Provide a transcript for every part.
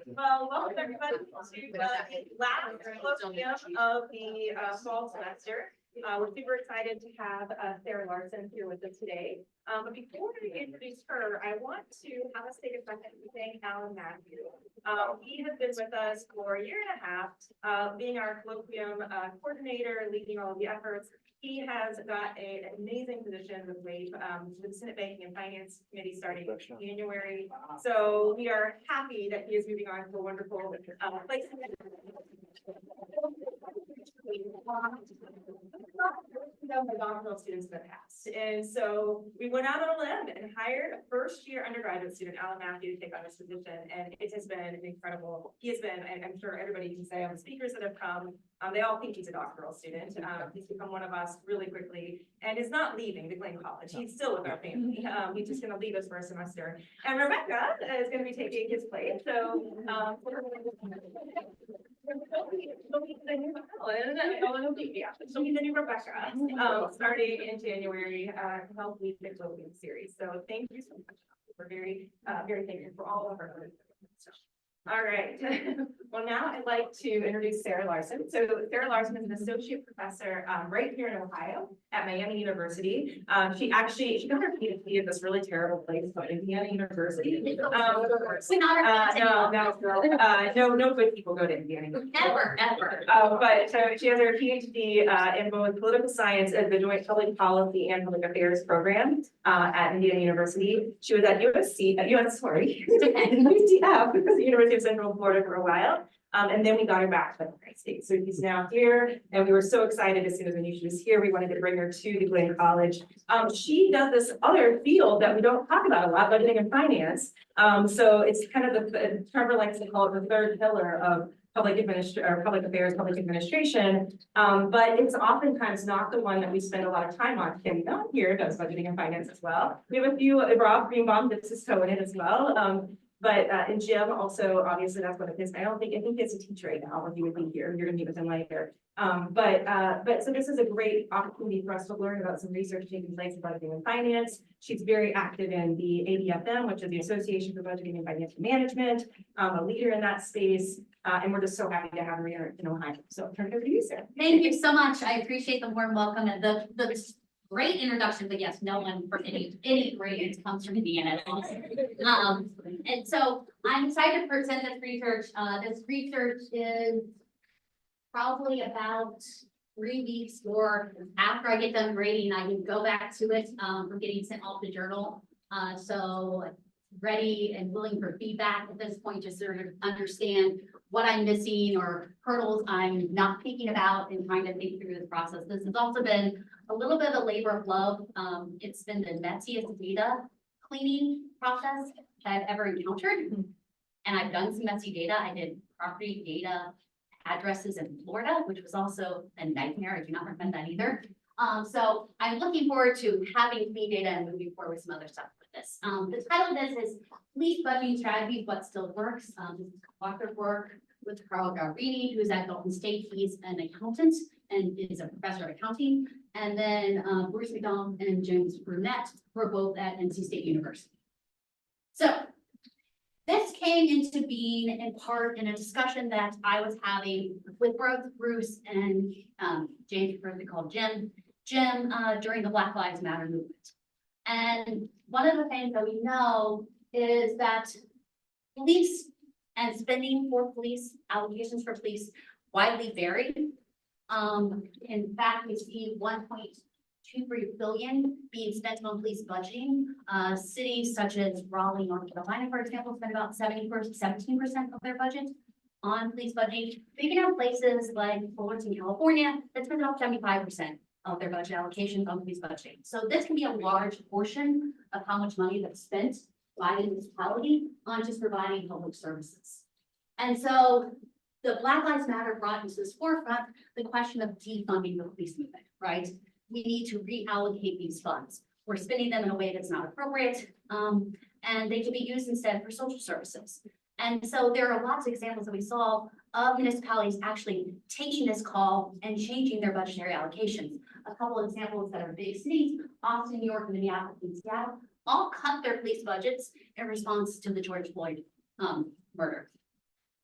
Well, welcome everybody to the last colloquium of the fall semester. We're super excited to have Sarah Larson here with us today. But before we introduce her, I want to have us take a second to thank Alan Matthew. He has been with us for a year and a half, being our colloquium coordinator, leading all of the efforts. He has got an amazing position with WAVE, with Senate Banking and Finance Committee starting in January. So we are happy that he is moving on to a wonderful place. My doctoral students in the past. And so we went out on a limb and hired a first-year undergraduate student, Alan Matthew, to take on this position. And it has been incredible. He has been, and I'm sure everybody can say, all the speakers that have come, they all think he's a doctoral student. He's become one of us really quickly and is not leaving the Glenn College. He's still with our family. He's just going to leave us for a semester. And Rebecca is going to be taking his place. So, she'll be the new Rebecca, starting in January, to help lead the Colloquium series. So thank you so much. We're very thankful for all of our stuff. All right. Well, now I'd like to introduce Sarah Larson. So Sarah Larson is an associate professor right here in Ohio at Miami University. She got her PhD at this really terrible place called Indiana University. No good people go to Indiana. Ever. But so she has her PhD in both political science and the Joint Public Policy and Public Affairs program at Indiana University. She was at UCF, because the University of Central Florida for a while. And then we got her back to the United States. So she's now here, and we were so excited as soon as we knew she was here. We wanted to bring her to the Glenn College. She does this other field that we don't talk about a lot, budgeting and finance. So it's kind of Trevor likes to call it the third pillar of public affairs, public administration. But it's oftentimes not the one that we spend a lot of time on. Kim Dunn here does budgeting and finance as well. We have a few, Rob Greenbaum dips his toe in it as well. And Jim also, obviously, that's one of his. I think he's a teacher right now, or he would be here. You're gonna meet with him later. But so this is a great opportunity for us to learn about some research taking place in budgeting and finance. She's very active in the ABFM, which is the Association for Budgeting and Financial Management, a leader in that space. And we're just so happy to have her here in Ohio. So I'll turn it over to you, Sarah. Thank you so much. I appreciate the warm welcome and the great introduction, but yes, no one for any grade comes from Indiana. And so I'm excited to present this research. This research is probably about 3 weeks, or after I get done grading, I can go back to it for getting sent off the journal. So ready and willing for feedback at this point, just sort of understand what I'm missing or hurdles I'm not thinking about and trying to think through this process. This has also been a little bit of a labor of love. It's been the messiest data cleaning process I've ever encountered. And I've done some messy data. I did property data addresses in Florida, which was also a nightmare. I do not recommend that either. So I'm looking forward to having clean data and moving forward with some other stuff with this. The title of this is Police Budgeting Strategies, What Still Works. This is cooperative work with Carl Garini, who's at Dalton State. He's an accountant and is a professor of accounting. And then Bruce McDonald and James Brunette were both at NC State University. So this came into being in part in a discussion that I was having with both Bruce and James, who called Jim, during the Black Lives Matter movement. And one of the things that we know is that police and spending for police, allocations for police widely vary. In fact, we see 1.23 billion being spent on police budgeting. Cities such as Raleigh, North Carolina, for example, spend about 17% of their budget on police budgeting. But you can have places like Fullerton, California, that spend about 75% of their budget allocations on police budgeting. So this can be a large portion of how much money that's spent by the municipality on just providing public services. And so the Black Lives Matter brought into this forefront the question of defunding the police movement, right? We need to reallocate these funds. We're spending them in a way that's not appropriate, and they can be used instead for social services. And so there are lots of examples that we saw of municipalities actually taking this call and changing their budgetary allocations. A couple of examples that are big cities, Austin, New York, Minneapolis, and Seattle, all cut their police budgets in response to the George Floyd murder.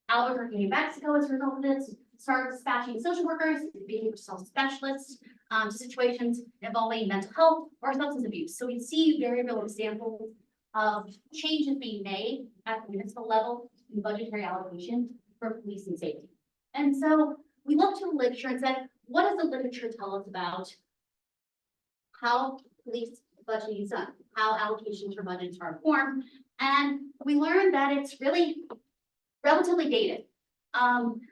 Albuquerque, New Mexico, as a result of this, started dispatching social workers, behavioral health specialists, to situations involving mental health or substance abuse. So we see very real examples of changes being made at the municipal level in budgetary allocation for police and safety. And so we looked to the literature and said, what does the literature tell us about how police budgeting is done, how allocations for budgets are formed? And we learned that it's really relatively dated.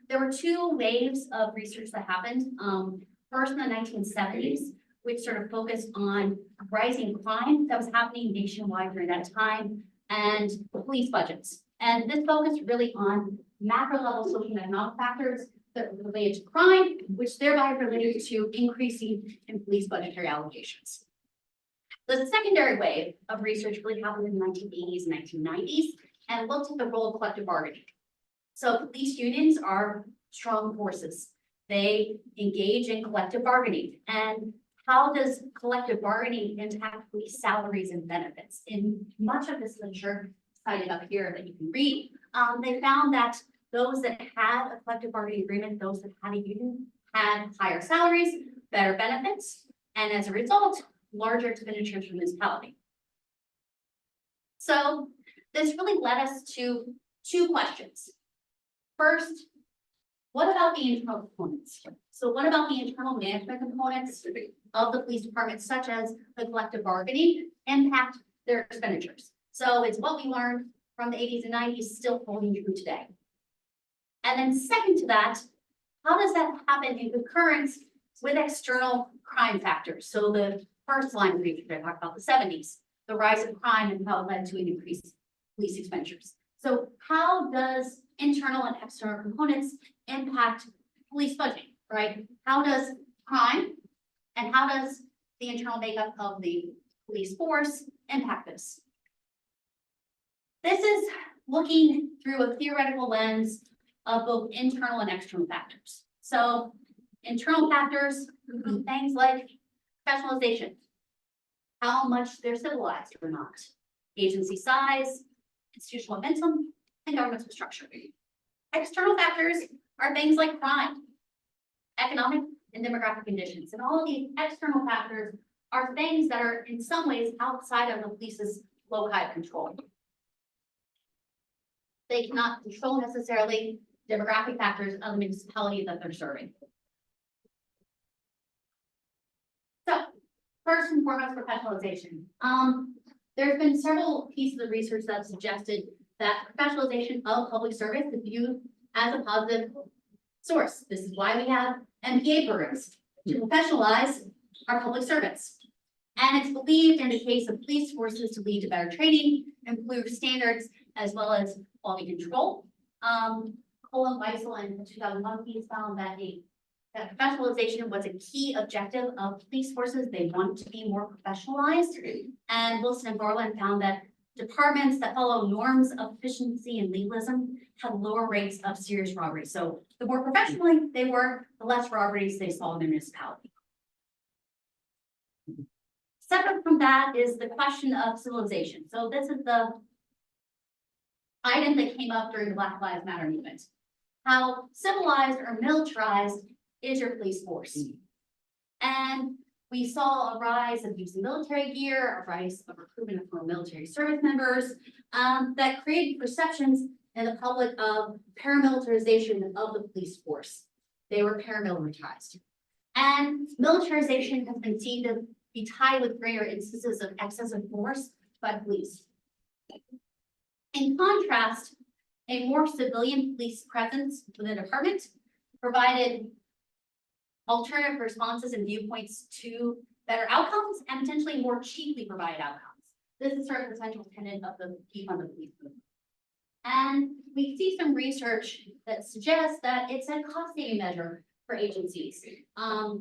There were two waves of research that happened. First in the 1970s, which sort of focused on rising crime that was happening nationwide during that time and police budgets. And this focused really on macro level social and economic factors that related to crime, which thereby related to increasing in police budgetary allocations. The secondary wave of research really happened in the 1980s and 1990s and looked at the role of collective bargaining. So police unions are strong forces. They engage in collective bargaining. And how does collective bargaining impact police salaries and benefits? In much of this literature cited up here that you can read, they found that those that had a collective bargaining agreement, those that had a union, had higher salaries, better benefits, and as a result, larger expenditures for municipality. So this really led us to two questions. First, what about the internal components? So what about the internal management components of the police department, such as the collective bargaining, impact their expenditures? So it's what we learned from the 80s and 90s still holding true today. And then second to that, how does that happen in concurrence with external crime factors? So the first line of research, I talked about the 70s, the rise of crime and how it led to an increased police expenditures. So how does internal and external components impact police budgeting, right? How does crime and how does the internal makeup of the police force impact this? This is looking through a theoretical lens of both internal and external factors. So internal factors include things like professionalization, how much they're civilized or not, agency size, institutional momentum, and governmental structure. External factors are things like crime, economic and demographic conditions, and all of these external factors are things that are in some ways outside of the police's loci of control. They cannot control necessarily demographic factors of the municipality that they're serving. So first and foremost, professionalization. There's been several pieces of research that have suggested that professionalization of public service is viewed as a positive source. This is why we have MPA programs to professionalize our public servants. And it's believed in the case of police forces to lead to better training, improved standards, as well as quality control. Colloquium in the 2001 piece found that that professionalization was a key objective of police forces. They want to be more professionalized. And Wilson and Garland found that departments that follow norms of efficiency and legalism had lower rates of serious robbery. So the more professionally they were, the less robberies they saw in their municipality. Separate from that is the question of civilization. So this is the item that came up during the Black Lives Matter movement. How civilized or militarized is your police force? And we saw a rise of using military gear, a rise of recruitment for military service members, that created perceptions in the public of paramilitarization of the police force. They were paramilitarized. And militarization has been seen to be tied with greater instances of excessive force by police. In contrast, a more civilian police presence within the department provided alternative responses and viewpoints to better outcomes and potentially more cheaply provided outcomes. This is sort of the central tenet of the defund the police movement. And we see some research that suggests that it's a cost-saving measure for agencies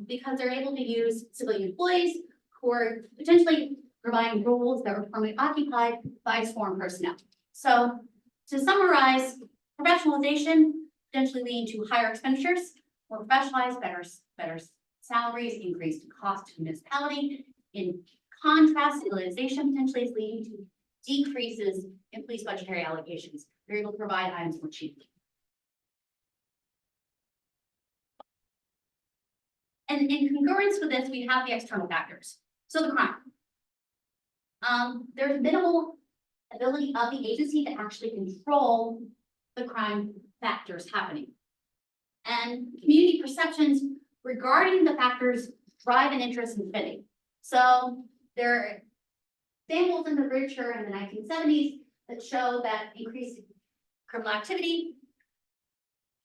because they're able to use civilian employees who are potentially providing roles that were formerly occupied by foreign personnel. So to summarize, professionalization potentially leading to higher expenditures, more professionalized, better salaries, increased cost to the municipality. In contrast, civilization potentially is leading to decreases in police budgetary allocations. They're able to provide items more cheaply. And in congruence with this, we have the external factors. So the crime. There's minimal ability of the agency to actually control the crime factors happening. And community perceptions regarding the factors drive an interest in spending. So there are examples in the literature in the 1970s that show that increased criminal activity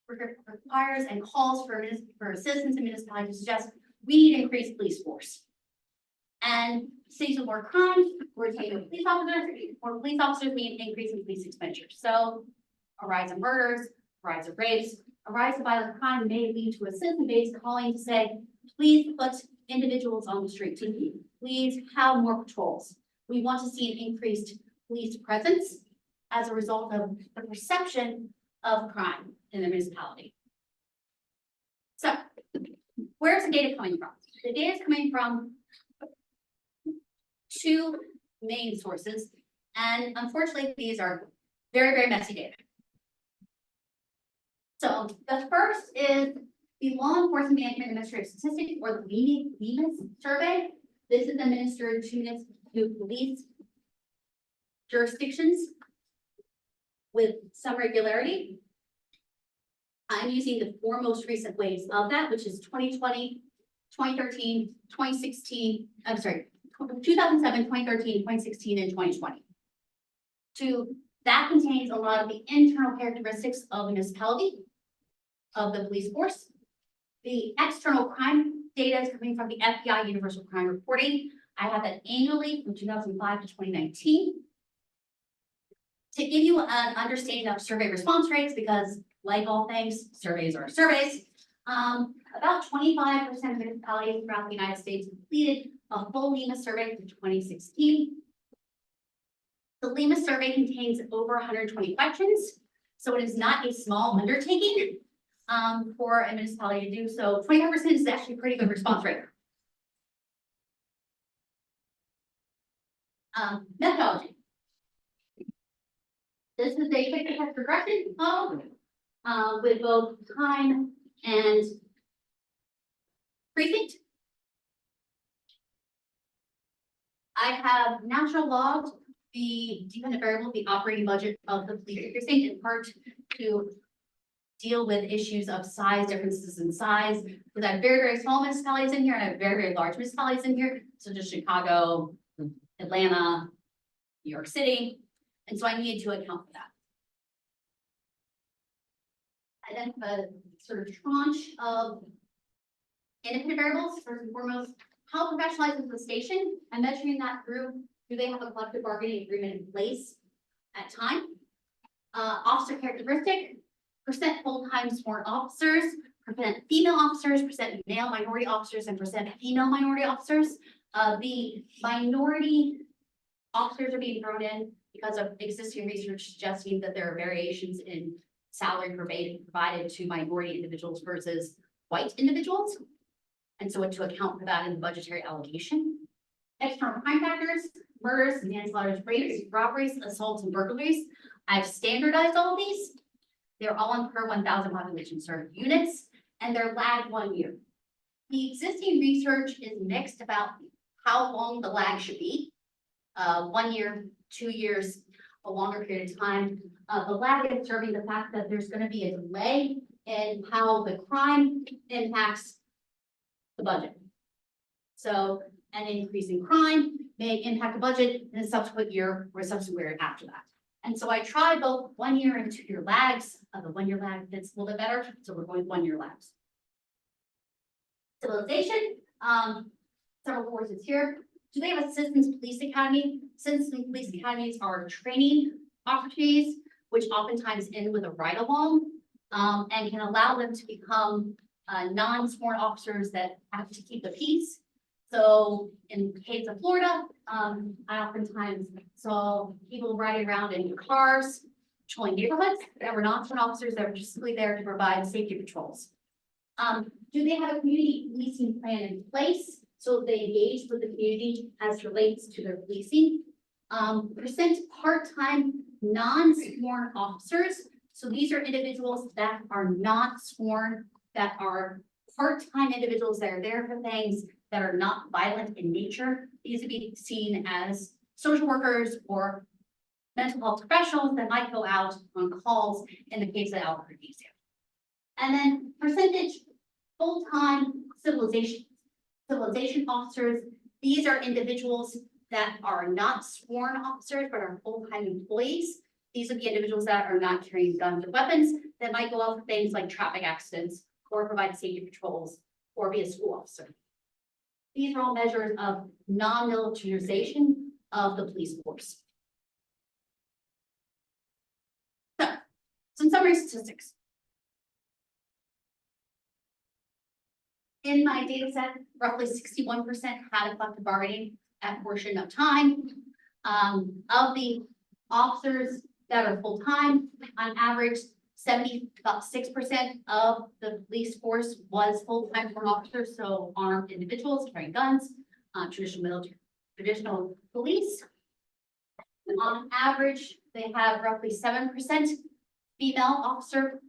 requires and calls for citizens and municipalities to suggest we need increased police force. And cities with more crime, we're taking police officers, more police officers mean increase in police expenditures. So a rise in murders, a rise of rapes, a rise of violent crime may lead to a citizen base calling to say, please put individuals on the street. Please have more patrols. We want to see an increased police presence as a result of the perception of crime in the municipality. So, where's the data coming from? The data is coming from two main sources, and unfortunately, these are very, very messy data. So, the first is the Law Enforcement Management Administrative Statistics, or the LEMAS survey. This is administered to police jurisdictions with some regularity. I'm using the four most recent waves of that, which is 2020, 2013, 2016, I'm sorry, 2007, 2013, 2016, and 2020. That contains a lot of the internal characteristics of a municipality, of the police force. The external crime data is coming from the FBI Universal Crime Reporting. I have that annually from 2005 to 2019. To give you an understanding of survey response rates, because like all things, surveys are surveys, about 25% of municipalities throughout the United States completed a full LEMAS survey in 2016. The LEMAS survey contains over 120 questions, so it is not a small undertaking for a municipality to do. So 25% is actually a pretty good response rate. Methodology. This is a quick test regression model with both time and precinct. I have natural logged the dependent variable, the operating budget of the police precinct, in part to deal with issues of size, differences in size. Because I have very, very small municipalities in here, and I have very, very large municipalities in here, such as Chicago, Atlanta, New York City. And so I needed to account for that. I then have a sort of tranche of independent variables. First and foremost, how professionalized is the station? I'm measuring that through, do they have a collective bargaining agreement in place at time? Officer characteristic, percent full-time sworn officers, percent female officers, percent male minority officers, and percent female minority officers. The minority officers are being thrown in because of existing research suggesting that there are variations in salary provided to minority individuals versus white individuals. And so to account for that in the budgetary allocation. External crime factors, murders, manslaughter, rapes, robberies, assaults, and burglaries. I've standardized all of these. They're all in per 1,000 population served units, and they're lagged 1 year. The existing research is mixed about how long the lag should be. 1 year, 2 years, a longer period of time. The lag is serving the fact that there's going to be a delay in how the crime impacts the budget. So an increase in crime may impact the budget in a subsequent year or a subsequent year after that. And so I tried both 1 year and 2 year lags. The 1 year lag fits a little bit better, so we're going 1 year lags. Civilization, several courses here. Do they have a Citizens Police Academy? Citizens Police Academies are training opportunities, which oftentimes end with a ride-along, and can allow them to become non-sworn officers that have to keep the peace. So in the case of Florida, I oftentimes saw people riding around in cars, patrolling neighborhoods that were not sworn officers that were just simply there to provide safety patrols. Do they have a community policing plan in place? So they engage with the community as relates to their policing. Percent part-time non-sworn officers. So these are individuals that are not sworn, that are part-time individuals that are there for things that are not violent in nature. These would be seen as social workers or mental health professionals that might go out on calls in the case of Albuquerque. And then percentage full-time civilization officers. These are individuals that are not sworn officers, but are full-time employees. These would be individuals that are not carrying guns or weapons that might go out for things like traffic accidents or provide safety patrols or be a school officer. These are all measures of non-militarization of the police force. So, some summary statistics. In my data set, roughly 61% had a collective bargaining at portion of time. Of the officers that are full-time, on average, about 6% of the police force was full-time for officers, so armed individuals carrying guns, traditional police. On average, they have roughly 7% female officer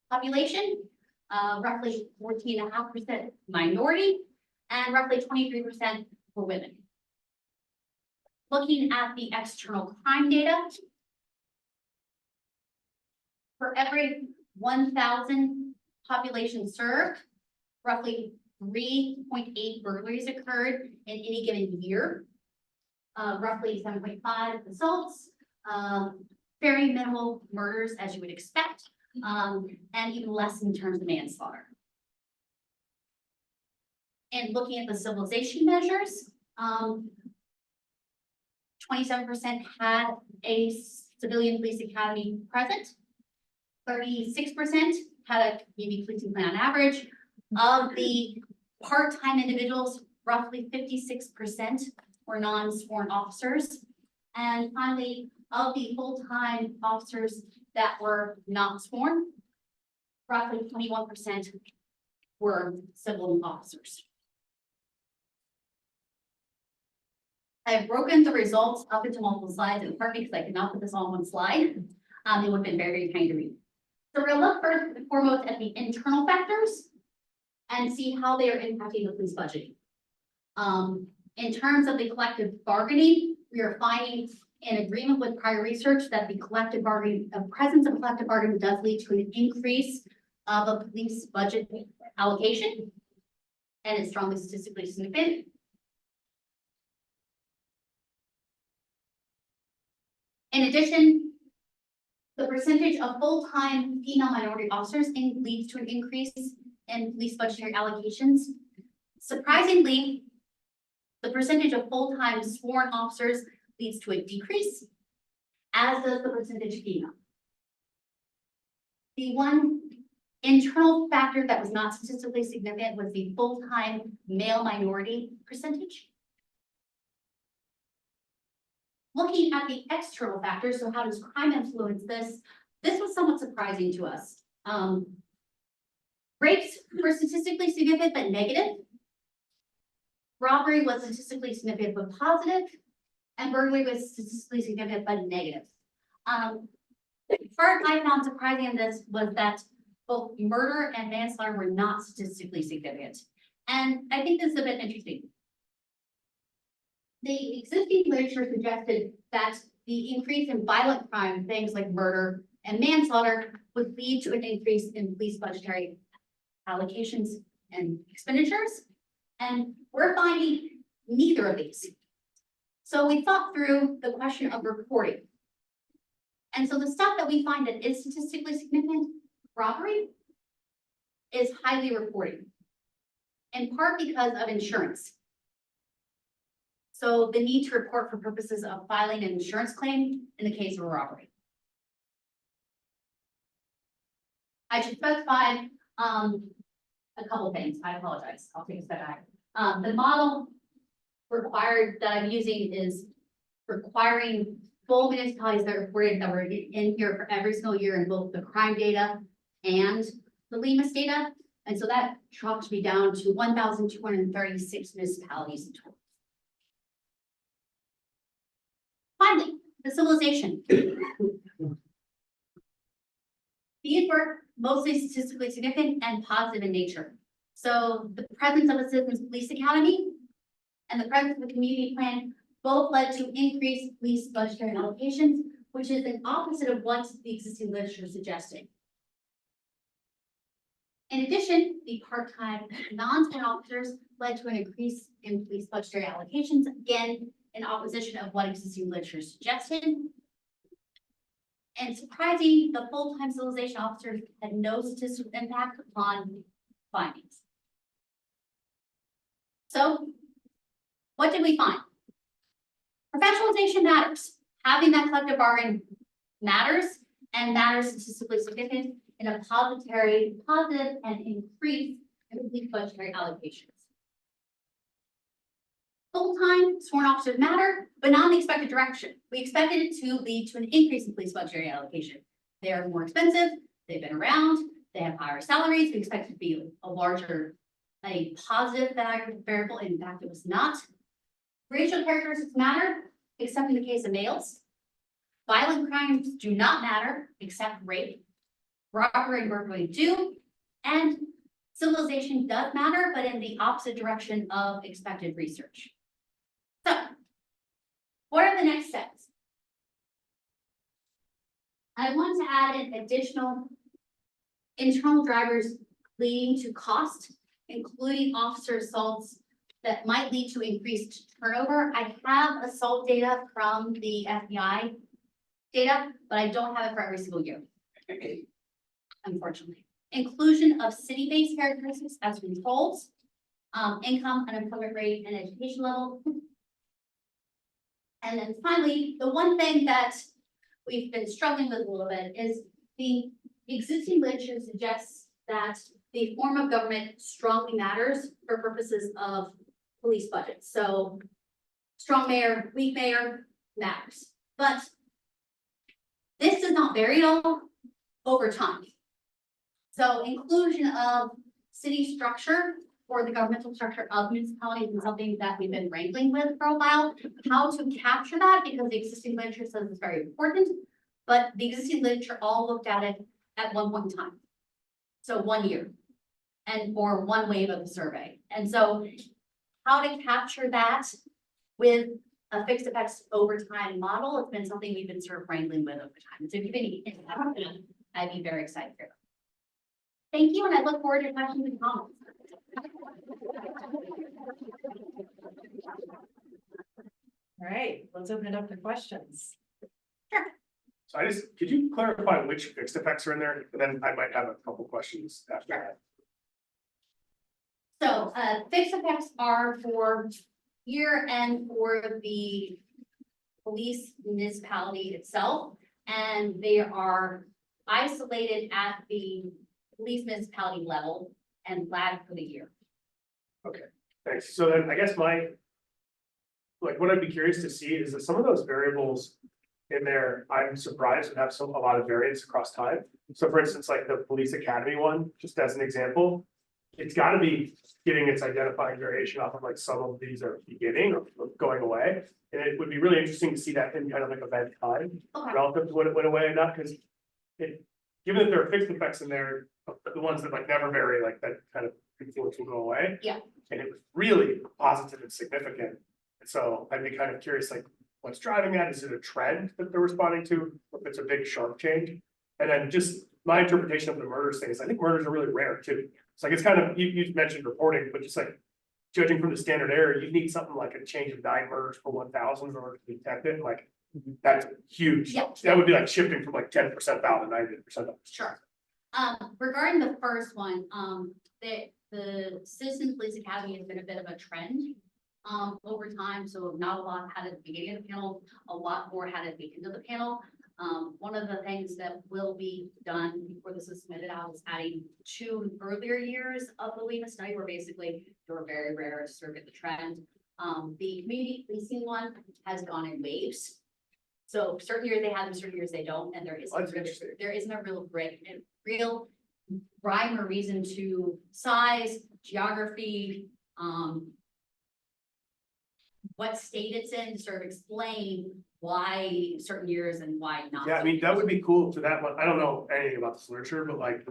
population, roughly 14.5% minority, and roughly 23% for women. Looking at the external crime data, for every 1,000 population served, roughly 3.8 burglaries occurred in any given year. Roughly 7.5 assaults, very minimal murders as you would expect, and even less in terms of manslaughter. And looking at the civilization measures, 27% had a civilian police academy present. 36% had a community policing plan on average. Of the part-time individuals, roughly 56% were non-sworn officers. And finally, of the full-time officers that were not sworn, roughly 21% were civil officers. I've broken the results up into multiple slides, in part because I could not put this all on one slide. It would have been very, very kind to read. So we're going to look first and foremost at the internal factors and see how they are impacting the police budget. In terms of the collective bargaining, we are finding in agreement with prior research that the collective bargaining, the presence of collective bargaining does lead to an increase of a police budget allocation, and it's strongly statistically significant. In addition, the percentage of full-time female minority officers leads to an increase in police budgetary allocations. Surprisingly, the percentage of full-time sworn officers leads to a decrease, as does the percentage female. The one internal factor that was not statistically significant was the full-time male minority percentage. Looking at the external factors, so how does crime influence this? This was somewhat surprising to us. Rapes were statistically significant but negative. Robbery was statistically significant but positive, and burglary was statistically significant but negative. The part I found surprising in this was that both murder and manslaughter were not statistically significant. And I think this is a bit interesting. The existing literature suggested that the increase in violent crime, things like murder and manslaughter, would lead to an increase in police budgetary allocations and expenditures. And we're finding neither of these. So we thought through the question of reporting. And so the stuff that we find that is statistically significant, robbery, is highly reported, in part because of insurance. So the need to report for purposes of filing an insurance claim in the case of a robbery. I should specify a couple things. I apologize. I'll take a step back. The model required that I'm using is requiring full municipalities that reported that were in here for every single year in both the crime data and the LEMAS data. And so that drops me down to 1,236 municipalities in total. Finally, the civilization. These were mostly statistically significant and positive in nature. So the presence of a citizens police academy and the presence of a community plan both led to increased police budgetary allocations, which is the opposite of what the existing literature is suggesting. In addition, the part-time non-sworn officers led to an increase in police budgetary allocations, again, in opposition of what existing literature suggested. And surprising, the full-time civilization officers had no statistical impact upon findings. So, what did we find? Professionalization matters. Having that collective bargain matters and matters statistically significant in a positive and increase in police budgetary allocations. Full-time sworn officers matter, but not in the expected direction. We expected it to lead to an increase in police budgetary allocation. They are more expensive, they've been around, they have higher salaries, we expect it to be a positive variable. In fact, it was not. Racial characteristics matter, except in the case of males. Violent crimes do not matter, except rape. Robbery and burglary do, and civilization does matter, but in the opposite direction of expected research. So, what are the next steps? I want to add in additional internal drivers leading to cost, including officer assaults that might lead to increased turnover. I have assault data from the FBI data, but I don't have it for every single year. Unfortunately. Inclusion of city-based characteristics as controls, income, unemployment rate, and education level. And then finally, the one thing that we've been struggling with a little bit is the existing literature suggests that the form of government strongly matters for purposes of police budgets. So strong mayor, weak mayor matters. But this does not vary at all over time. So inclusion of city structure or the governmental structure of municipalities is something that we've been wrangling with for a while. How to capture that, because the existing literature says it's very important, but the existing literature all looked at it at one point in time. So 1 year or one wave of the survey. And so how to capture that with a fixed effects over time model has been something we've been sort of wrangling with over time. So if you have any input, I'd be very excited for that. Thank you, and I look forward to questions and comments. All right, let's open it up to questions. So could you clarify which fixed effects are in there? And then I might have a couple questions after that. So, fixed effects are for year and for the police municipality itself, and they are isolated at the police municipality level and flagged for the year. Thanks. So then I guess what I'd be curious to see is that some of those variables in there, I'm surprised would have a lot of variance across time. So for instance, like the police academy one, just as an example, it's got to be getting its identifying variation off of like some of these are beginning or going away. And it would be really interesting to see that in kind of like event time relative to when it went away and not, because given that there are fixed effects in there, the ones that like never vary, like that kind of influence will go away. Yeah. And it was really positive and significant. And so I'd be kind of curious, like what's driving that? Is it a trend that they're responding to? Or if it's a big sharp change? And then just my interpretation of the murders thing is I think murders are really rare too. It's like, it's kind of, you mentioned reporting, but just like judging from the standard error, you need something like a change of 9 murders per 1,000 in order to detect it. Like that's huge. Yeah. That would be like shifting from like 10% down to 90%. Sure. Regarding the first one, the Citizen Police Academy has been a bit of a trend over time. So not a lot had at the beginning of the panel, a lot more had at the end of the panel. One of the things that will be done before this is submitted out is adding 2 earlier years of the LEMA study, where basically they were very rare to sort of get the trend. The community policing one has gone in waves. So certain years they have them, certain years they don't, and there isn't a real rhyme or reason to size, geography, what state it's in, to sort of explain why certain years and why not. Yeah, I mean, that would be cool to that one. I don't know anything about this literature, but like,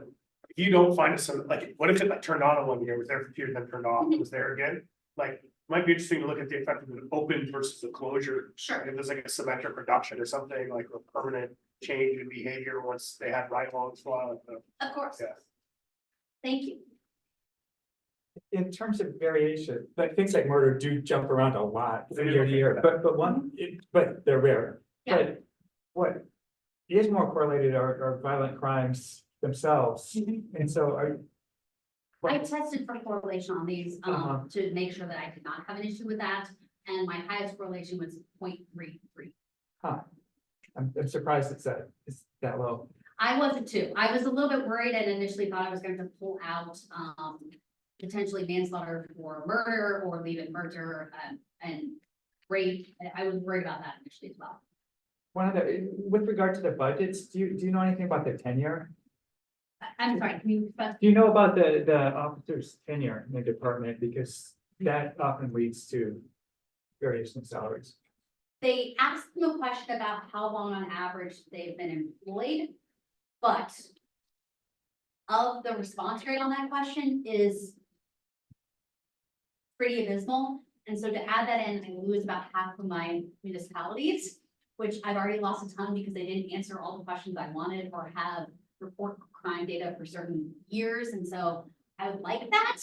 if you don't find some, like, what if it like turned on in 1 year, was there for 2 years, then turned off, was there again? Like, might be interesting to look at the effect of an open versus a closure. Sure. If there's like a symmetric reduction or something, like a permanent change in behavior once they had right longs while. Of course, Yeah. thank you. In terms of variation, but things like murder do jump around a lot They from do. year to year, but they're rare. Yeah. But what is more correlated are violent crimes themselves, and so are. I tested for correlation on these, Uh-huh. to make sure that I did not have an issue with that, and my highest correlation was 0.33. Huh. I'm surprised it's that low. I wasn't too. I was a little bit worried and initially thought I was going to pull out, potentially manslaughter for murder or leave it murder, and rape. I was worried about that initially as well. One of the, with regard to the budgets, do you know anything about the tenure? I'm sorry, can you, Do you know about the officer's tenure in the department, because that often leads to variation in salaries? they asked me a question about how long on average they've been employed, but of the response rate on that question is pretty abysmal. And so to add that in, I lose about half of my municipalities, which I've already lost a ton because they didn't answer all the questions I wanted or have report crime data for certain years. And so I would like that.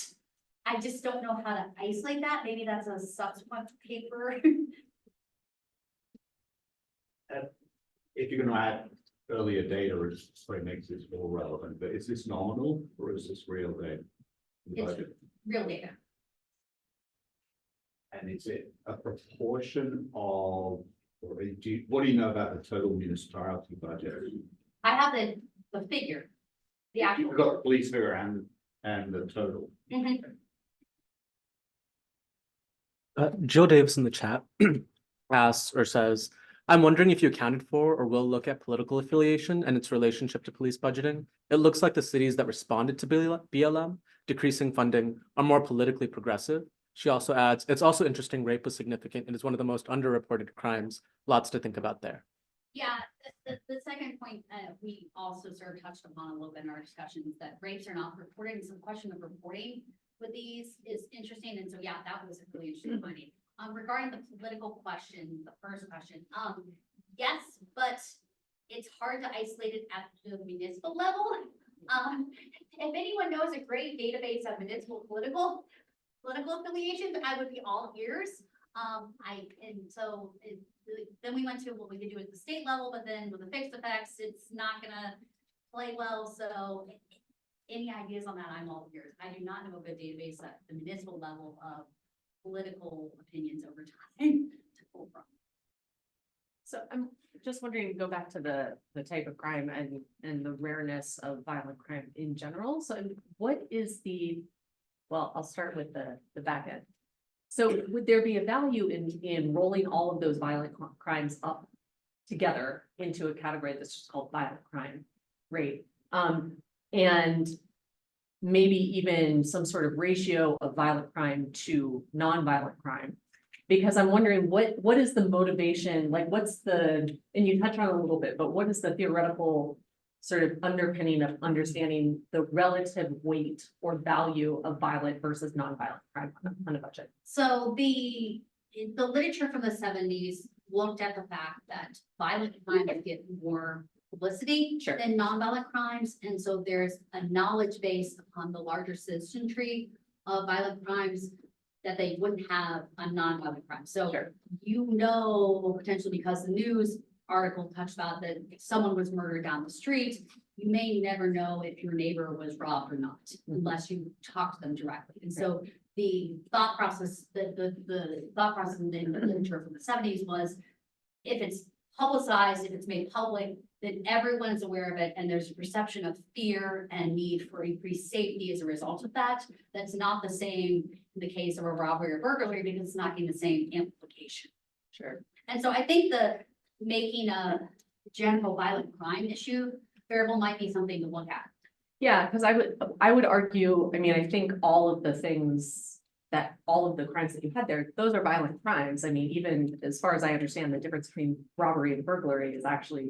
I just don't know how to isolate that. Maybe that's a subsequent paper. If you're gonna add earlier data, it sort of makes this more relevant, but is this nominal or is this real data? The It's- budget? Real data. And is it a proportion of, or what do you know about the total municipality budget? I have the figure. The You've actual. got the police figure and the total. Mhm. Jill Davis in the chat asks or says, I'm wondering if you accounted for or will look at political affiliation and its relationship to police budgeting. It looks like the cities that responded to BLM decreasing funding are more politically progressive. She also adds, it's also interesting rape was significant and is one of the most underreported crimes. Lots to think about there. Yeah, the second point, we also sort of touched upon a little bit in our discussions that rapes are not reported. Some question of reporting with these is interesting. And so, yeah, that was a really interesting finding. Regarding the political question, the first question, yes, but it's hard to isolate it at the municipal level. If anyone knows a great database of municipal political affiliations, I would be all ears. Then we went to what we could do at the state level, but then with the fixed effects, it's not gonna play well. So any ideas on that, I'm all ears. I do not know a good database at the municipal level of political opinions over time to pull from. So I'm just wondering, to go back to the type of crime and the rareness of violent crime in general. So what is well, I'll start with the back end. So would there be a value in rolling all of those violent crimes up together into a category that's just called violent crime rate? And maybe even some sort of ratio of violent crime to non-violent crime. Because I'm wondering what is the motivation, like and you touched on it a little bit, but what is the theoretical sort of underpinning of understanding the relative weight or value of violent versus non-violent crime on a budget? So the literature from the 70s looked at the fact that violent crimes get more publicity Sure. than nonviolent crimes. And so there's a knowledge base upon the larger citizenry of violent crimes that they wouldn't have a nonviolent crime. So Sure. you know, potentially because the news article touched about that if someone was murdered down the street, you may never know if your neighbor was robbed or not, unless you talk to them directly. And so the thought process, the thought process in the literature from the 70s was if it's publicized, if it's made public, then everyone is aware of it, and there's a perception of fear and need for increased safety as a result of that. That's not the same in the case of a robbery or burglary because it's not getting the same amplification. Sure. And so I think making a general violent crime issue variable might be something to look at. Yeah, because I would argue, I mean, I think all of the crimes that you had there, those are violent crimes. I mean, even as far as I understand, the difference between robbery and burglary is actually,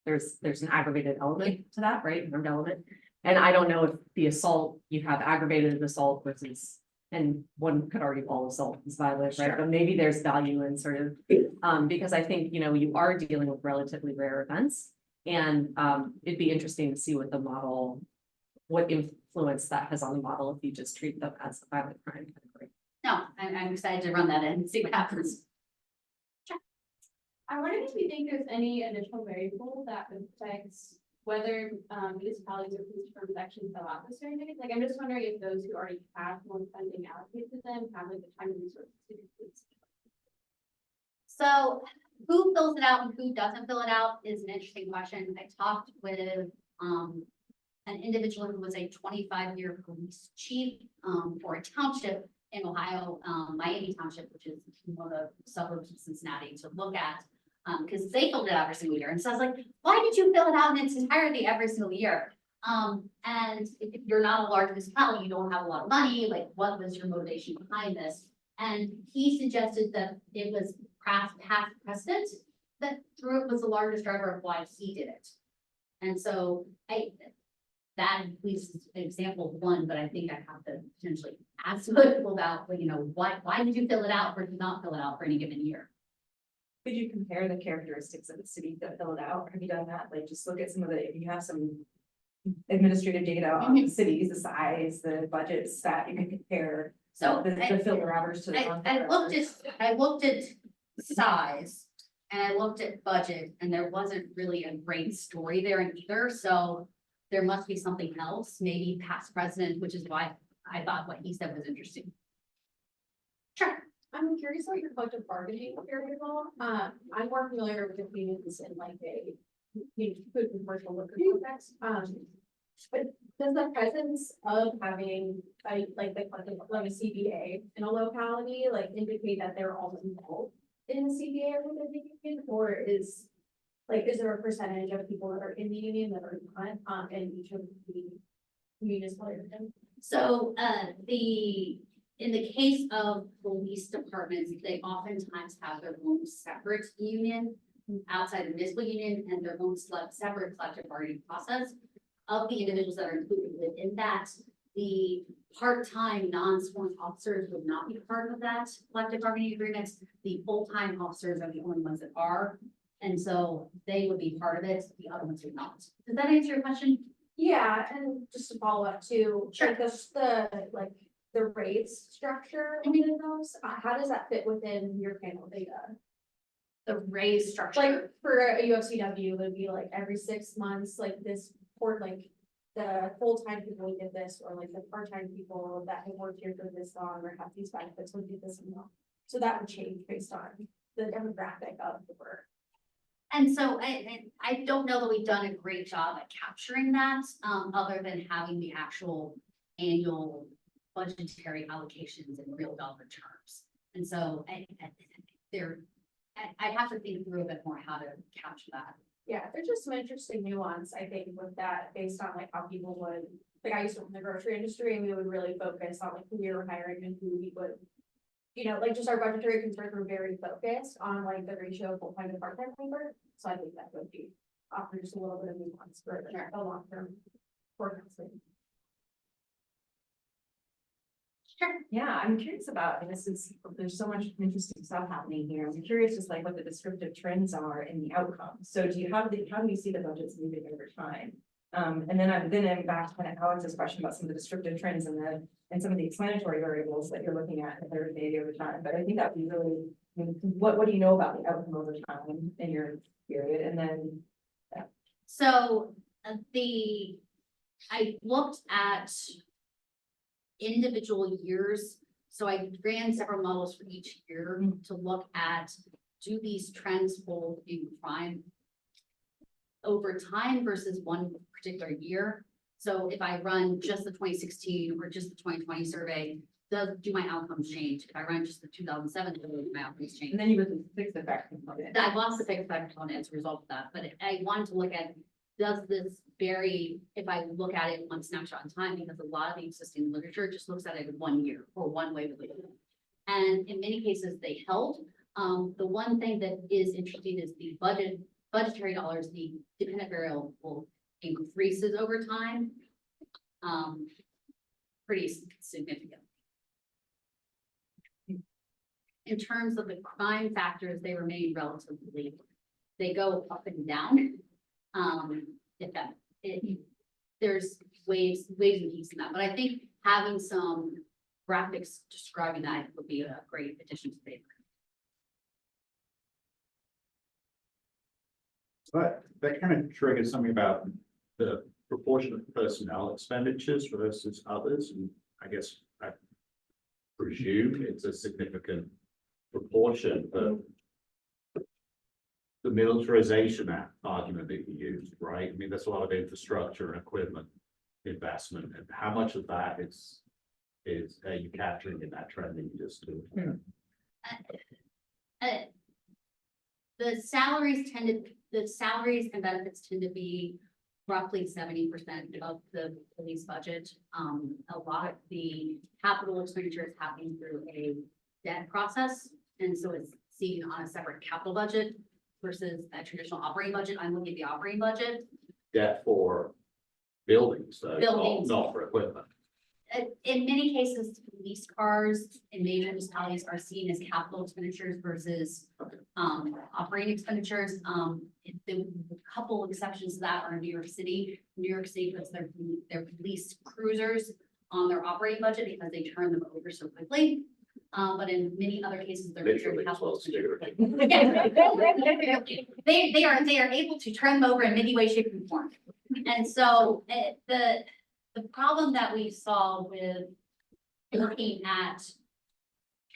there's an aggravated element to that, right? An element. And I don't know if the assault, you have aggravated assault versus, and one could argue all assault is violent, right? But maybe there's value in sort of, because I think, you are dealing with relatively rare events. And it'd be interesting to see what the model, what influence that has on the model if you just treat them as a violent crime category. No, I'm excited to run that in and see what happens. I wonder if you think there's any additional variable that affects whether municipalities or police departments actually fill out the survey. Like, I'm just wondering if those who already have more funding allocated to them have like the time and resources to do this. So who fills it out and who doesn't fill it out is an interesting question. I talked with an individual who was a 25-year police chief for a township in Ohio, Miami Township, which is one of the suburbs of Cincinnati, to look at because they filled it out every single year. And so I was like, why did you fill it out in its entirety every single year? And if you're not a large municipality, you don't have a lot of money, like what was your motivation behind this? And he suggested that it was past precedent that Druitt was the largest driver of why he did it. And so that leaves an example of one, but I think I have to potentially ask people about, why did you fill it out or did not fill it out for any given year? Could you compare the characteristics of the city that fill it out? Have you done that? Like, just look at some of the, if you have some administrative data on the cities, the size, the budgets that you can compare. So The filter hours to the. I looked at size and I looked at budget and there wasn't really a great story there either. So there must be something else, maybe past president, which is why I thought what he said was interesting. Sure. I'm curious about your collective bargaining variable. I'm more familiar with the unions in like a food and commercial worker context. But does the presence of having like the collective, like a CBA in a locality, like indicate that they're all involved in the CBA or within the union, or is there a percentage of people that are in the union that are not in each of the municipalities? So in the case of police departments, they oftentimes have their own separate union outside the municipal union and their own separate collective bargaining process. Of the individuals that are included within that, the part-time non-sworn officers would not be part of that collective bargaining agreement. The full-time officers are the only ones that are. And so they would be part of it, the other ones would not. Does that answer your question? Yeah, and just to follow up too, Sure. The rates structure within those, how does that fit within your panel data? The raise structure. Like for a UFCW, it would be like every 6 months, like this, or like the full-time people would get this, or like the part-time people that have worked here for this long or have these benefits would get this amount. So that would change based on the demographic of the work. And so I don't know that we've done a great job at capturing that, other than having the actual annual budgetary allocations in real dollar terms. And so I'd have to think through a bit more how to capture that. Yeah, there's just some interesting nuance, I think, with that based on like how people would, like I used to work in the grocery industry and we would really focus on like who we were hiring and who we would, like just our budgetary concerns were very focused on like the ratio of full-time to part-time labor. So I think that would be offer just a little bit of nuance for the long-term forecasting. Sure. Yeah, I'm curious about, and there's so much interesting stuff happening here. I'm curious just like what the descriptive trends are in the outcomes. So how do you see the budgets moving over time? And then I'm back to kind of Alex's question about some of the descriptive trends and some of the explanatory variables that you're looking at that are maybe over time. But I think that would be really, what do you know about the outcome over time in your period? And then So I looked at individual years. So I ran several models for each year to look at, do these trends hold in crime over time versus one particular year? So if I run just the 2016 or just the 2020 survey, do my outcomes change? If I run just the 2007, do my outcomes change? and then you would fix the fact component. I lost the fixed effect component as a result of that, but I wanted to look at, does this vary if I look at it one snapshot in time? Because a lot of the existing literature just looks at it in 1 year or one way to look at it. And in many cases they held. The one thing that is interesting is the budgetary dollars, the dependent variable increases over time. pretty significant. In terms of the crime factors, they remain relatively, they go up and down. There's waves and peaks in that, but I think having some graphics describing that would be a great addition to the paper. But that kind of triggers something about the proportion of personnel expenditures versus others, and I guess I presume it's a significant proportion, but the militarization argument that you used, right? I mean, there's a lot of infrastructure and equipment investment, and how much of that is are you capturing in that trend that you just did? The salaries and benefits tend to be roughly 70% of the police budget. A lot of the capital expenditure is happening through a debt process, and so it's seen on a separate capital budget versus a traditional operating budget. I'm looking at the operating budget. Debt for buildings, though, Buildings. not for equipment. In many cases, police cars in major municipalities are seen as capital expenditures versus operating expenditures. The couple exceptions to that are New York City. New York City puts their police cruisers on their operating budget because they turn them over so quickly. But in many other cases, they're Literally, as capital well as expenditures. figuratively. They are able to turn them over in any way, shape, and form. And so the problem that we saw with looking at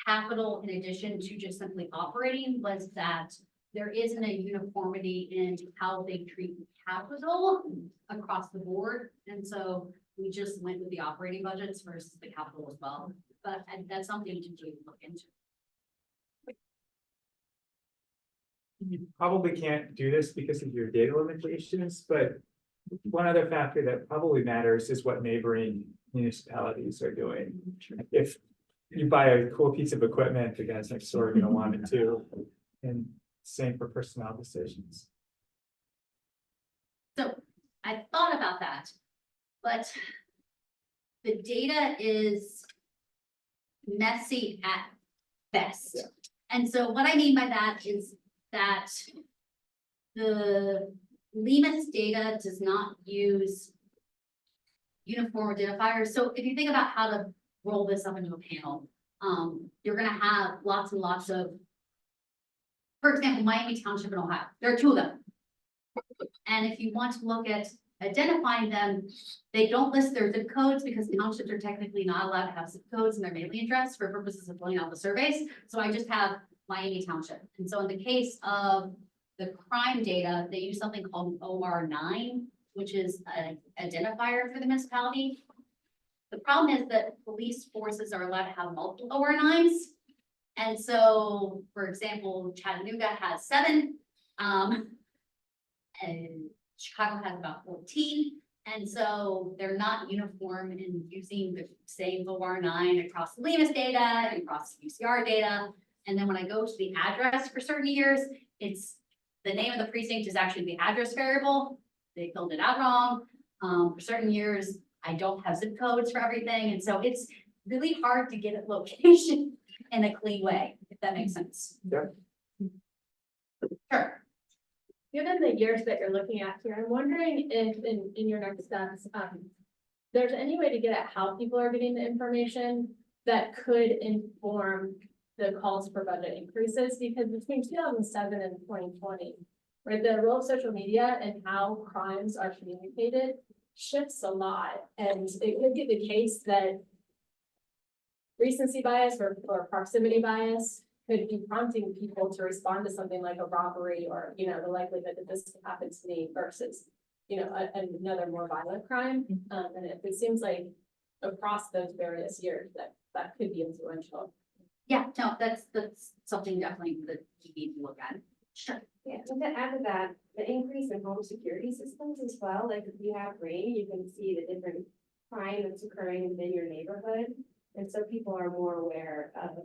capital in addition to just simply operating was that there isn't a uniformity in how they treat capital across the board. And so we just went with the operating budgets versus the capital as well. But that's something to look into. You probably can't do this because of your data limitations, but one other factor that probably matters is what neighboring municipalities are doing. If you buy a cool piece of equipment, the guys next door are gonna want it too. And same for personnel decisions. So I thought about that, but the data is messy at best. And so what I mean by that is that the Lemus data does not use uniform identifiers. So if you think about how to roll this up into a panel, you're gonna have lots and lots of, for example, Miami Township in Ohio, there are two of them. And if you want to look at identifying them, they don't list their zip codes because townships are technically not allowed to have zip codes in their mailing address for purposes of filling out the surveys. So I just have Miami Township. And so in the case of the crime data, they use something called OR9, which is an identifier for the municipality. The problem is that police forces are allowed to have multiple OR9s. And so, for example, Chattanooga has 7, and Chicago has about 14. And so they're not uniform in using the same OR9 across the Lemus data and across UCR data. And then when I go to the address for certain years, it's the name of the precinct is actually the address variable. They filled it out wrong. For certain years, I don't have zip codes for everything. And so it's really hard to get a location in a clean way, if that makes sense. Yeah. Sure. Given the years that you're looking at here, I'm wondering if in your next steps, there's any way to get at how people are getting the information that could inform the calls for budget increases, because between 2007 and 2020, right, the role of social media and how crimes are communicated shifts a lot. And it could be the case that recency bias or proximity bias could be prompting people to respond to something like a robbery or, you know, the likelihood that this could happen to me versus, you know, another more violent crime. And it seems like across those various years that could be influential. Yeah, no, that's something definitely that you need to look at. Sure. Yeah, and to add to that, the increase in home security systems as well, like if you have Ring, you can see the different crime that's occurring within your neighborhood. And so people are more aware of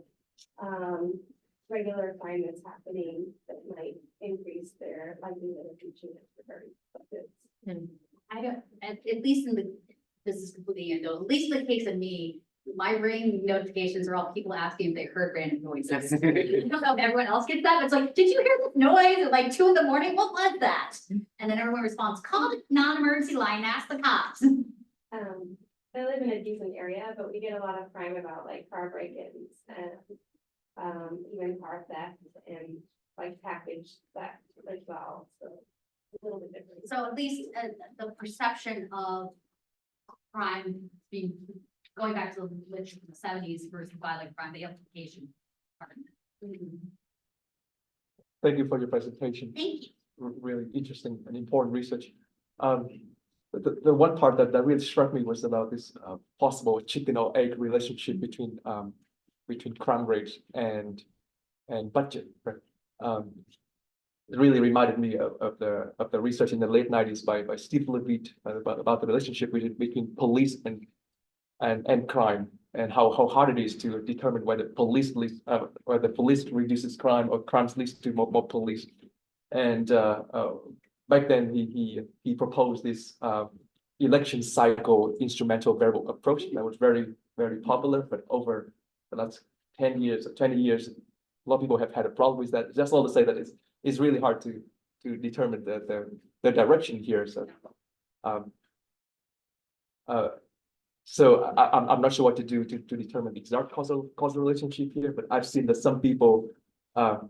regular crime that's happening that might increase their likelihood of reaching their budgets. And I don't, at least in the, this is completely with the anecdote, at least in the case of me, my ring notifications are all people asking if they heard random noises. I don't know if everyone else gets that, but it's like, did you hear this noise at like 2 in the morning? What was that? And then everyone responds, call the non-emergency line, ask the cops. I live in a decent area, but we get a lot of crime about like car break-ins and even car theft and like package theft as well, so a little bit different. So at least the perception of crime being, going back to the literature from the 70s versus violent crime, the amplification. Thank you for your presentation. Thank you. Really interesting and important research. The one part that really struck me was about this possible chicken or egg relationship between crime rate and budget. Right? It really reminded me of the research in the late 90s by Steve Levitt about the relationship between police and crime, and how hard it is to determine whether police reduces crime or crime leads to more police. And back then he proposed this election cycle instrumental variable approach that was very popular, but over the last 10 years, a lot of people have had a problem with that. Just all to say that it's really hard to determine the direction here. So I'm not sure what to do to determine the exact causal relationship here, but I've seen that some people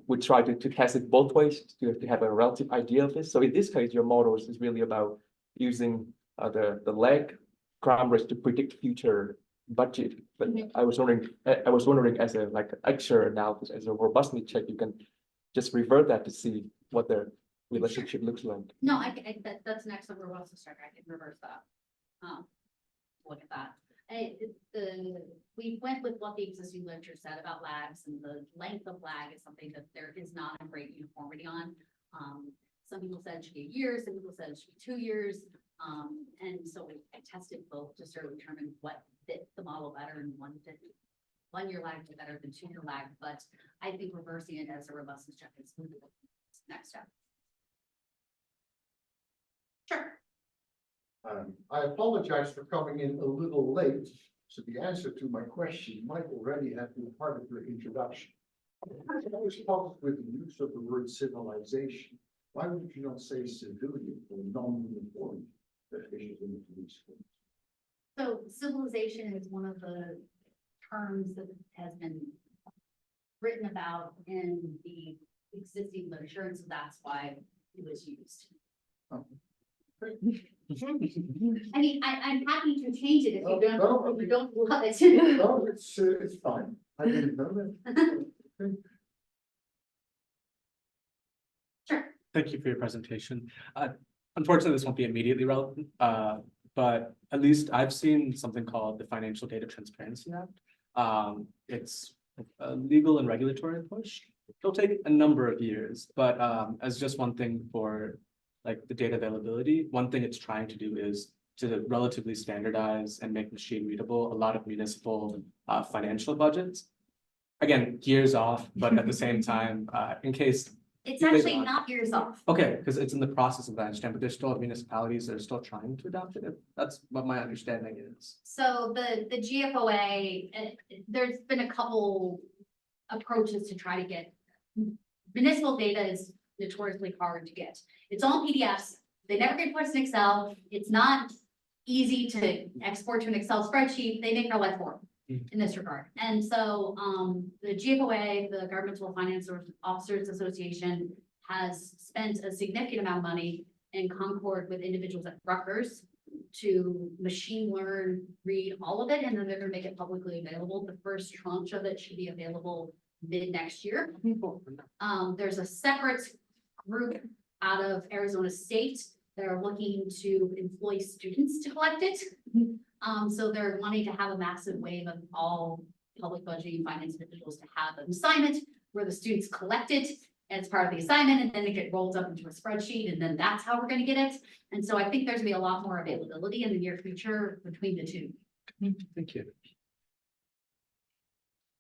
would try to test it both ways to have a relative idea of this. So in this case, your model is really about using the lag crime rate to predict future budget. But I was wondering as a extra analysis, as a robustness check, you can just revert that to see what the relationship looks like. No, that's an excellent robustness check. I can reverse that. Look at that. We went with what the existing literature said about lags, and the length of lag is something that there is not a great uniformity on. Some people said it should be a year, some people said it should be 2 years. And so we tested both to sort of determine what fit the model better, and 1 year lag is better than 2 year lag. But I think reversing it as a robustness check is the next step. Sure. I apologize for coming in a little late, so the answer to my question might already have been part of your introduction. I was puzzled with the use of the word civilization. Why would you not say civilian or non-uniform definitions in the police code? So civilization is one of the terms that has been written about in the existing literature, and so that's why it was used. Oh. I mean, I'm happy to change it if you don't, No, if you don't love it. No, it's fine. I didn't know that. Okay. Sure. Thank you for your presentation. Unfortunately, this won't be immediately relevant, but at least I've seen something called the Financial Data Transparency Act. It's a legal and regulatory push. It'll take a number of years, but as just one thing for like the data availability, one thing it's trying to do is to relatively standardize and make machine readable a lot of municipal financial budgets. Again, years off, but at the same time, in case. It's actually not years off. Okay, because it's in the process of that, I understand, but there's still municipalities that are still trying to adopt it. That's what my understanding is. So the GFOA, there's been a couple approaches to try to get municipal data is notoriously hard to get. It's all PDFs. They never get put in Excel. It's not easy to export to an Excel spreadsheet. They make our life horrible in this regard. And so the GFOA, the Governmental Finance Officers Association, has spent a significant amount of money in concord with individuals at Rutgers to machine learn, read all of it, and then they're going to make it publicly available. The first tranche of it should be available mid next year. There's a separate group out of Arizona State that are looking to employ students to collect it. So they're wanting to have a massive wave of all public budgeting and finance individuals to have an assignment where the students collect it as part of the assignment, and then it gets rolled up into a spreadsheet, and then that's how we're going to get it. And so I think there's going to be a lot more availability in the near future between the two. Thank you.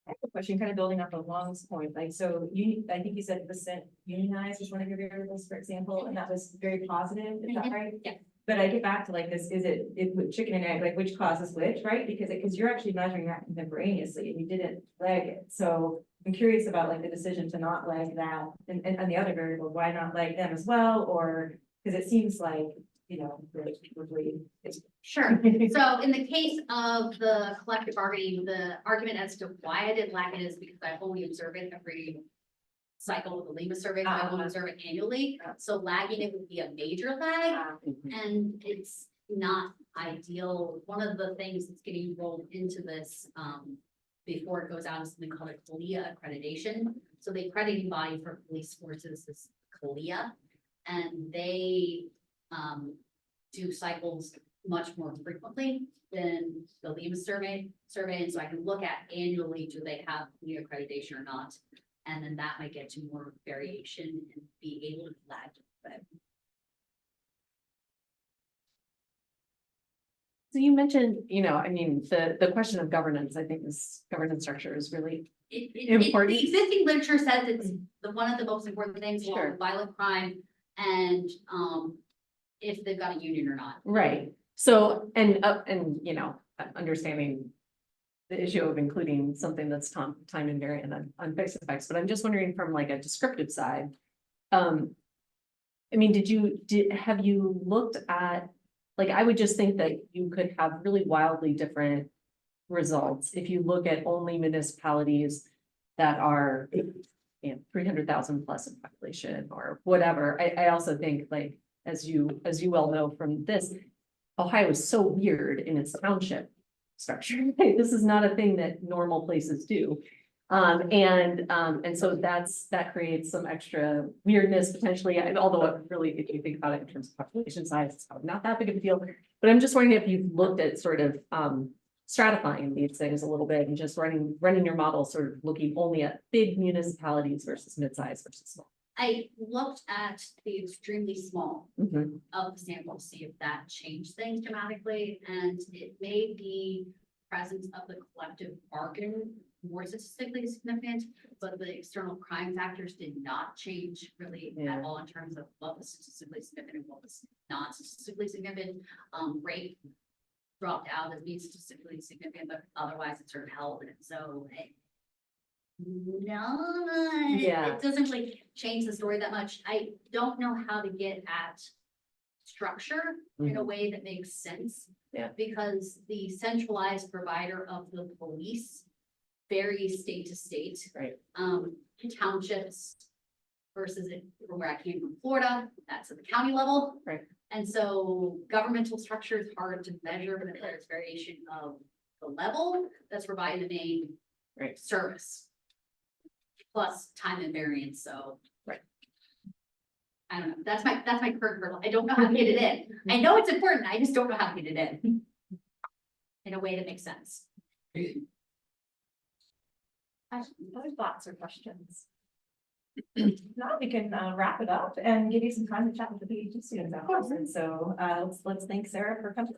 I have a question kind of building off of Long's point, like, so you, I think you said percent unionized was one of your variables, for example, and that was very positive, is that right? Yeah. But I get back to like this, is it with chicken and egg, like which causes which, right? Because you're actually measuring that contemporaneously and you didn't leg it. So I'm curious about like the decision to not leg that and the other variable, why not leg them as well? Or, because it seems like, you know, really, it's. Sure. So in the case of the collective bargaining, the argument as to why I didn't lag it is because I only observe it every cycle of the Lima survey. I only observe it annually. So lagging it would be a major lag. And it's not ideal. One of the things that's getting rolled into this, before it goes out is something called a CALIA accreditation. So the accrediting body for police forces is CALIA. And they, do cycles much more frequently than the Lima survey. And so I can look at annually, do they have CALIA accreditation or not? And then that might get to more variation and be able to lag, but So you mentioned, I mean, the question of governance, I think this governance structure is really important. The existing literature says it's one of the most important things, along Sure. with violent crime and, if they've got a union or not. Right. So, and understanding the issue of including something that's time invariant on fixed effects, but I'm just wondering from like a descriptive side. I mean, have you looked at, like, I would just think that you could have really wildly different results if you look at only municipalities that are, 300,000 plus in population or whatever. I also think, like, as you well know from this, Ohio is so weird in its township structure. This is not a thing that normal places do. And so that creates some extra weirdness potentially, although it really, if you think about it in terms of population size, it's probably not that big of a deal. But I'm just wondering if you've looked at sort of stratifying these things a little bit and just running your model, sort of looking only at big municipalities versus mid-size versus small. I looked at the extremely small Mhm. of the sample, to see if that changed things dramatically, and it may be presence of the collective bargain more statistically significant, but the external crime factors did not change really Yeah. at all in terms of what was statistically significant and what was not statistically significant. Rape dropped out as being statistically significant, but otherwise it's sort of held, and so Yeah. it doesn't like change the story that much. I don't know how to get at structure in a way that makes sense. Yeah. Because the centralized provider of the police varies state to state. Right. Townships versus it from where I came from, Florida, that's at the county level. Right. And so governmental structure is hard to measure, but there's variation of the level that's providing the main Right. service. Plus time and variance, so. Right. I don't know, that's my current hurdle, I don't know how to get it in, I know it's important, I just don't know how to get it in. In a way that makes sense. Other thoughts or questions? Now we can wrap it up and give you some time to chat with the PhD students afterwards. And so let's thank Sarah for coming.